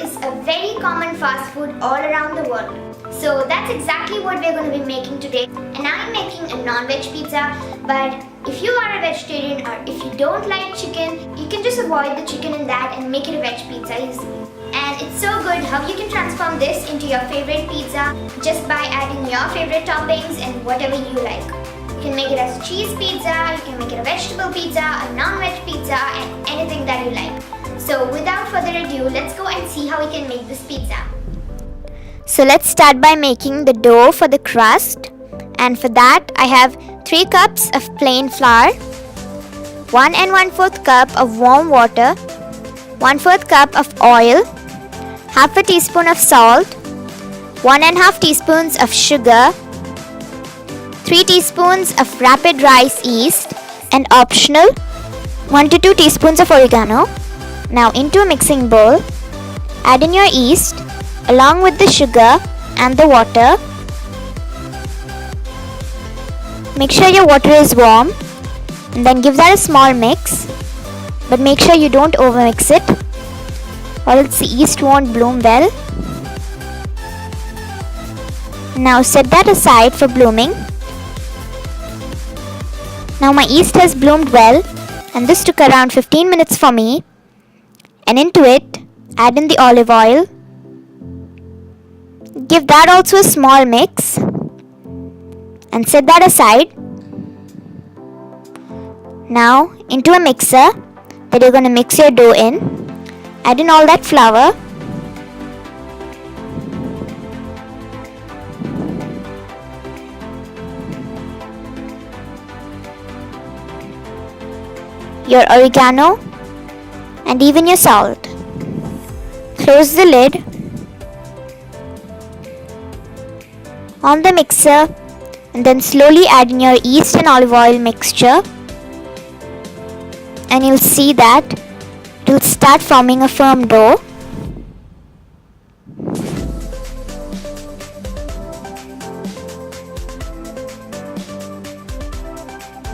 is a very common fast food all around the world. So that's exactly what we're going to be making today. And I'm making a non-veg pizza, but if you are a vegetarian or if you don't like chicken, you can just avoid the chicken in that and make it a veg pizza easily. And it's so good how you can transform this into your favorite pizza just by adding your favorite toppings and whatever you like. You can make it as cheese pizza, you can make it a vegetable pizza, a non-veg pizza, and anything that you like. So without further ado, let's go and see how we can make this pizza. So let's start by making the dough for the crust. And for that, I have 3 cups of plain flour, 1 1/4 cup of warm water, 1/4 cup of oil, half a teaspoon of salt, 1 1/2 teaspoons of sugar, 3 teaspoons of rapid rice yeast, and optional 1 to 2 teaspoons of oregano. Now into a mixing bowl, add in your yeast along with the sugar and the water. Make sure your water is warm and then give that a small mix, but make sure you don't overmix it or else the yeast won't bloom well. Now set that aside for blooming. Now my yeast has bloomed well and this took around 15 minutes for me. And into it, add in the olive oil. Give that also a small mix and set that aside. Now into a mixer that you're going to mix your dough in. Add in all that flour. Your oregano and even your salt. Close the lid. On the mixer and then slowly add in your yeast and olive oil mixture, and you'll see that it will start forming a firm dough.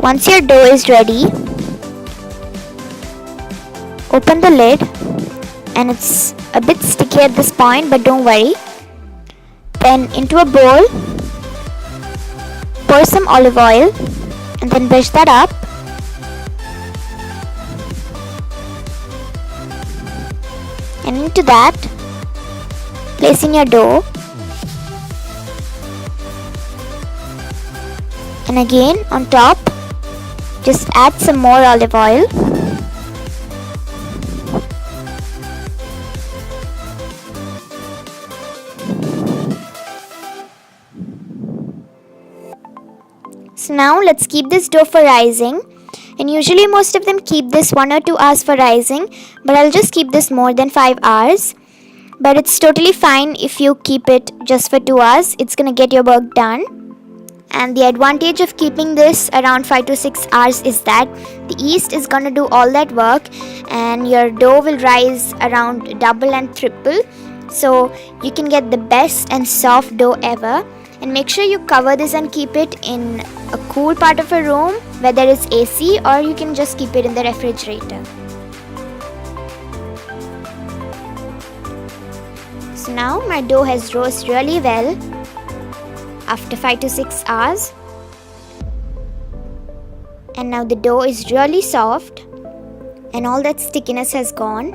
Once your dough is ready, open the lid, and it's a bit sticky at this point, but don't worry. Then into a bowl, pour some olive oil and then brush that up. And into that, place in your dough. And again on top, just add some more olive oil. So now let's keep this dough for rising, and usually most of them keep this 1 or 2 hours for rising, but I'll just keep this more than 5 hours. But it's totally fine if you keep it just for 2 hours, it's gonna get your work done. And the advantage of keeping this around 5 to 6 hours is that the yeast is gonna do all that work and your dough will rise around double and triple, so you can get the best and soft dough ever. And make sure you cover this and keep it in a cool part of a room where there is AC, or you can just keep it in the refrigerator. So now my dough has rose really well after 5 to 6 hours. And now the dough is really soft and all that stickiness has gone.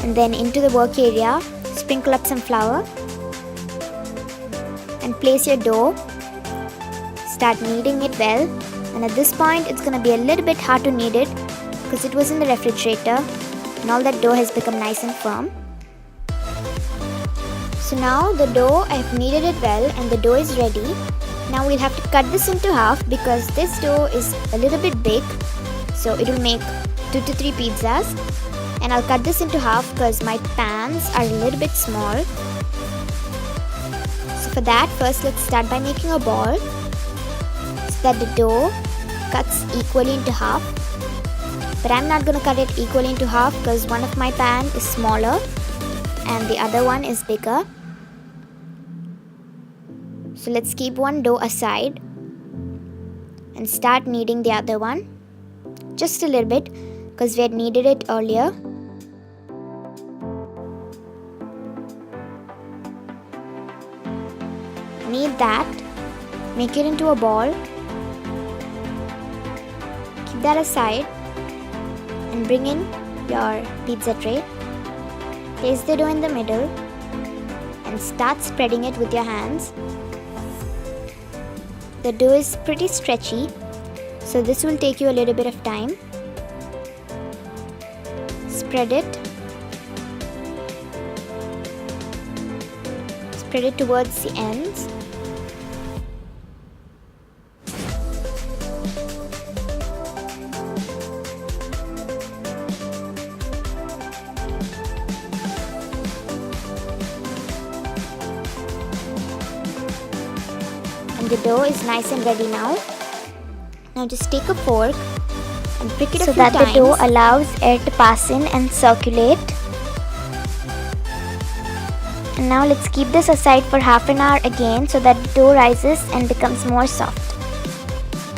And then into the work area, sprinkle up some flour and place your dough. Start kneading it well, and at this point it's going to be a little bit hard to knead it because it was in the refrigerator and all that dough has become nice and firm. So now the dough, I have kneaded it well and the dough is ready. Now we'll have to cut this into half because this dough is a little bit big, so it will make 2 to 3 pizzas. And I'll cut this into half because my pans are a little bit small. For that, first let's start by making a ball so that the dough cuts equally into half. But I'm not going to cut it equally into half because one of my pan is smaller and the other one is bigger. So let's keep one dough aside and start kneading the other one. Just a little bit because we had kneaded it earlier. grab that, make it into a ball, keep that aside, and bring in your pizza tray. Place the dough in the middle and start spreading it with your hands. The dough is pretty stretchy, so this will take you a little bit of time. Spread it. Spread it towards the ends. And the dough is nice and ready now. Now just take a fork and prick it a few times so that the dough allows air to pass in and circulate. And now let's keep this aside for half an hour again so that the dough rises and becomes more soft.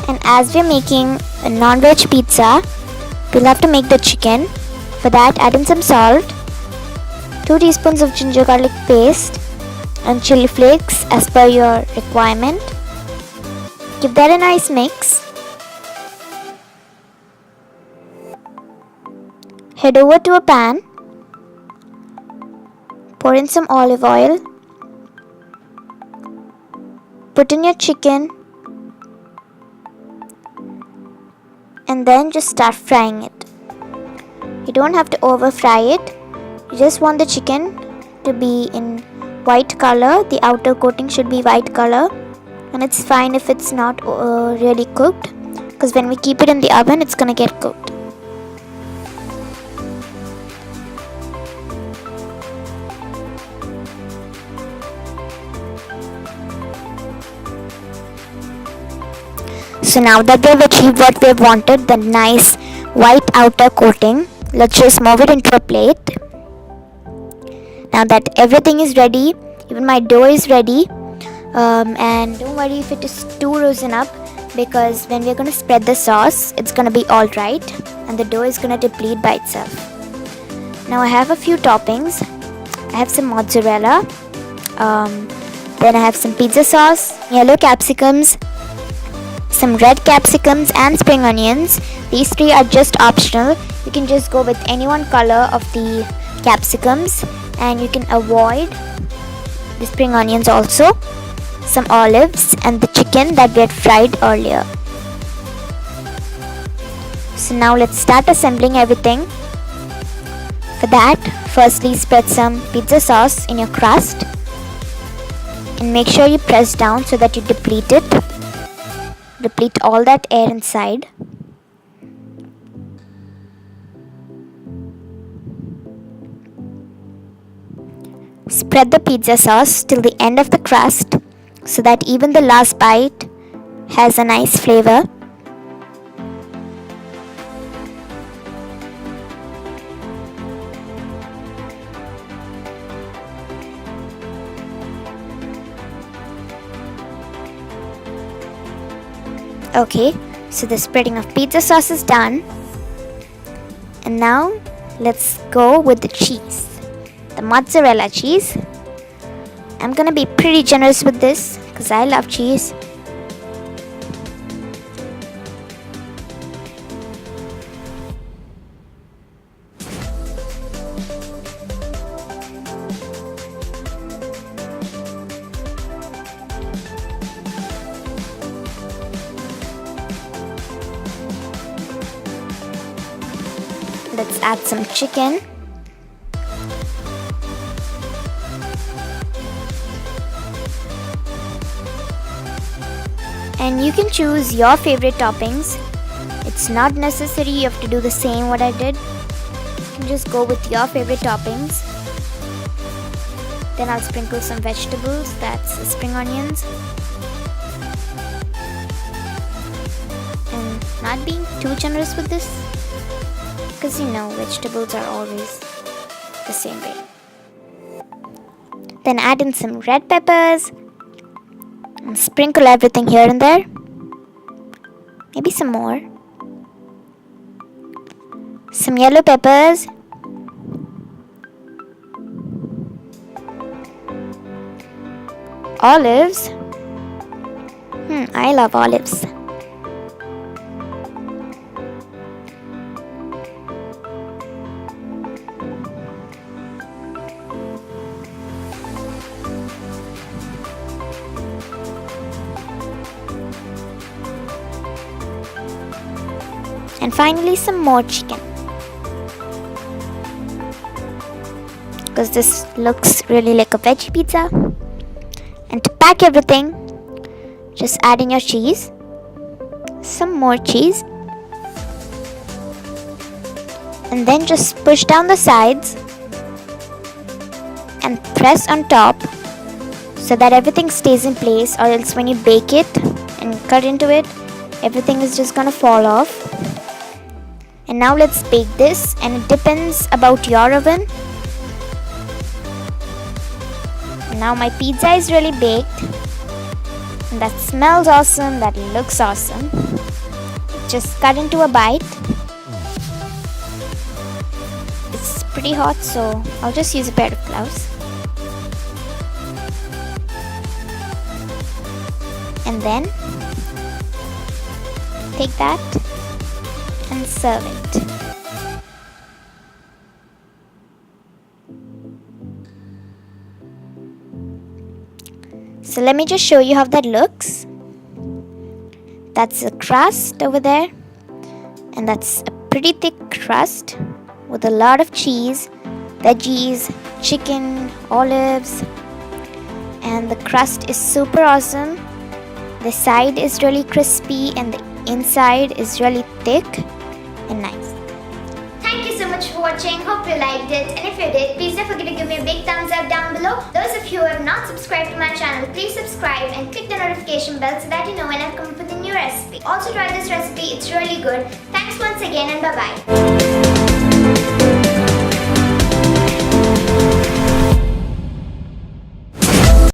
And as we're making a non-veg pizza, we'll have to make the chicken. For that, add in some salt, 2 teaspoons of ginger garlic paste, and chili flakes as per your requirement. Give that a nice mix. Head over to a pan. Pour in some olive oil. Put in your chicken. And then just start frying it. You don't have to over fry it. You just want the chicken to be in white color. The outer coating should be white color. And it's fine if it's not really cooked, because when we keep it in the oven, it's gonna get cooked. So now that we've achieved what we've wanted, the nice white outer coating, let's just move it into a plate. Now that everything is ready, even my dough is ready, and don't worry if it is too risen up, because when we're going to spread the sauce, it's going to be alright and the dough is going to deplete by itself. Now I have a few toppings. I have some mozzarella, then I have some pizza sauce, yellow capsicums, some red capsicums and spring onions. These 3 are just optional. You can just go with any one color of the capsicums, and you can avoid the spring onions also. Some olives and the chicken that we had fried earlier. So now let's start assembling everything. For that, firstly spread some pizza sauce in your crust and make sure you press down so that you deplete it. Deplete all that air inside. Spread the pizza sauce till the end of the crust so that even the last bite has a nice flavor. Okay, so the spreading of pizza sauce is done. And now let's go with the cheese. The mozzarella cheese. I'm gonna be pretty generous with this because I love cheese. Let's add some chicken. And you can choose your favorite toppings. It's not necessary you have to do the same what I did. You can just go with your favorite toppings. Then I'll sprinkle some vegetables, that's the spring onions. And not being too generous with this, because you know vegetables are always the same way. Then add in some red peppers and sprinkle everything here and there. Maybe some more. Some yellow peppers. Olives. I love olives. And finally some more chicken, because this looks really like a veggie pizza. And to pack everything, just add in your cheese, some more cheese, and then just push down the sides and press on top so that everything stays in place, or else when you bake it and cut into it, everything is just gonna fall off. And now let's bake this, and it depends about your oven. Now my pizza is really baked, and that smells awesome, that looks awesome. Just cut into a bite. It's pretty hot, so I'll just use a pair of gloves. And then take that and serve it. So let me just show you how that looks. That's a crust over there, and that's a pretty thick crust with a lot of cheese, veggies, chicken, olives, and the crust is super awesome. The side is really crispy and the inside is really thick and nice. Thank you so much for watching. Hope you liked it, and if you did, please don't forget to give me a big thumbs up down below. Those of you who have not subscribed to my channel, please subscribe and click the notification bell so that you know when I come up with a new recipe. Also try this recipe, it's really good. Thanks once again, and bye bye.